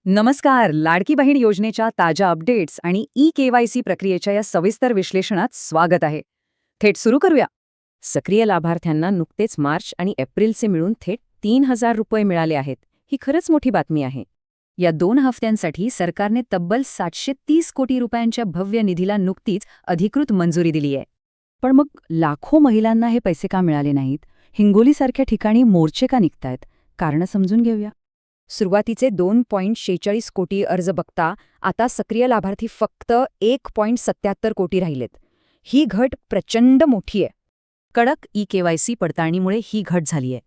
नमस्कार. लाडकी बहीण योजनेच्या ताज्या अपडेट्स आणि ई-केवायसी प्रक्रियेच्या या सविस्तर विश्लेषणात स्वागत आहे. थेट सुरू करूया. सक्रिय लाभार्थ्यांना नुकतेच मार्च आणि एप्रिलचे मिळून थेट 3,000 रुपये मिळाले आहेत. ही खरंच मोठी बातमी आहे. या 2 हफ्त्यांसाठी सरकारने तब्बल 730 कोटी रुपयांच्या भव्य निधीला नुकतीच अधिकृत मंजुरी दिली आहे. पण मग लाखो महिलांना हे पैसे का मिळाले नाहीत? हिंगोलीसारख्या ठिकाणी मोर्चे का निघतायत? कारणं समजून घेऊया. सुरुवातीचे 2.46 कोटी अर्ज बघता आता सक्रिय लाभार्थी फक्त 1.77 कोटी राहिलेत. ही घट प्रचंड मोठी आहे. कडक ई-केवायसी पडताळणीमुळे ही घट झालीय.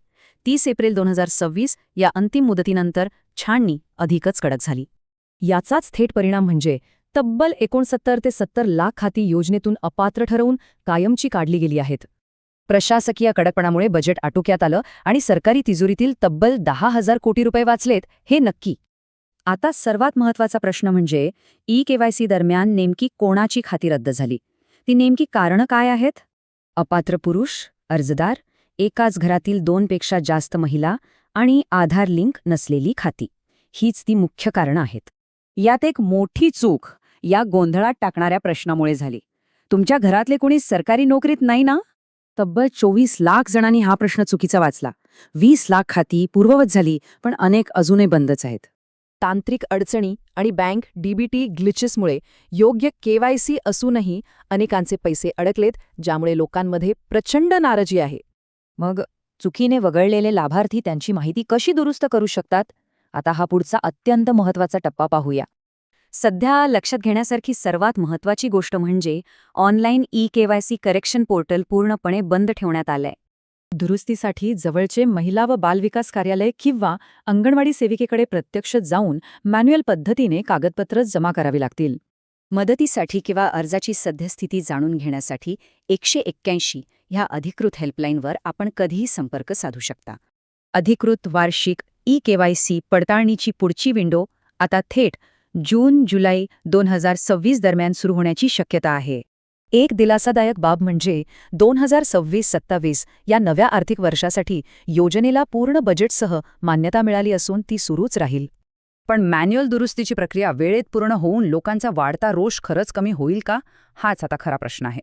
30 एप्रिल 2026 या अंतिम मुदतीनंतर छाननी अधिकच कडक झाली. याचाच थेट परिणाम म्हणजे तब्बल 69 ते 70 लाख खाती योजनेतून अपात्र ठरवून कायमची काढली गेली आहेत. प्रशासकीय कडकपणामुळे बजेट आटोक्यात आलं आणि सरकारी तिजोरीतील तब्बल 10,000 कोटी रुपये वाचलेत, हे नक्की. आता सर्वात महत्त्वाचा प्रश्न म्हणजे ई-केवायसी दरम्यान नेमकी कोणाची खाती रद्द झाली? ती नेमकी कारणं काय आहेत? अपात्र पुरुष, अर्जदार, एकाच घरातील 2 पेक्षा जास्त महिला आणि आधार लिंक नसलेली खाती. हीच ती मुख्य कारणं आहेत. यात एक मोठी चूक या गोंधळात टाकणाऱ्या प्रश्नामुळे झाली. तुमच्या घरातले कोणी सरकारी नोकरीत नाही ना? तब्बल 24 लाख जणांनी हा प्रश्न चुकीचा वाचला. 20 लाख खाती पूर्ववत झाली, पण अनेक अजूनही बंदच आहेत. तांत्रिक अडचणी आणि बँक डीबीटी ग्लिचेसमुळे योग्य केवायसी असूनही अनेकांचे पैसे अडकलेत, ज्यामुळे लोकांमध्ये प्रचंड नाराजी आहे. मग चुकीने वगळलेले लाभार्थी त्यांची माहिती कशी दुरुस्त करू शकतात? आता हा पुढचा अत्यंत महत्त्वाचा टप्पा पाहूया. सध्या लक्षात घेण्यासारखी सर्वात महत्त्वाची गोष्ट म्हणजे ऑनलाईन ई-केवायसी करेक्शन पोर्टल पूर्णपणे बंद ठेवण्यात आलंय. दुरुस्तीसाठी जवळचे महिला व बालविकास कार्यालय किंवा अंगणवाडी सेविकेकडे प्रत्यक्ष जाऊन मॅन्युअल पद्धतीने कागदपत्र जमा करावी लागतील. मदतीसाठी किंवा अर्जाची सद्यस्थिती जाणून घेण्यासाठी 181 ह्या अधिकृत हेल्पलाईनवर आपण कधीही संपर्क साधू शकता. अधिकृत वार्षिक ई-केवायसी पडताळणीची पुढची विंडो आता थेट जून-जुलै 2026 दरम्यान सुरू होण्याची शक्यता आहे. एक दिलासादायक बाब म्हणजे 2026-27 या नव्या आर्थिक वर्षासाठी योजनेला पूर्ण बजेटसह मान्यता मिळाली असून ती सुरूच राहील. पण मॅन्युअल दुरुस्तीची प्रक्रिया वेळेत पूर्ण होऊन लोकांचा वाढता रोष खरंच कमी होईल का? हाच आता खरा प्रश्न आहे.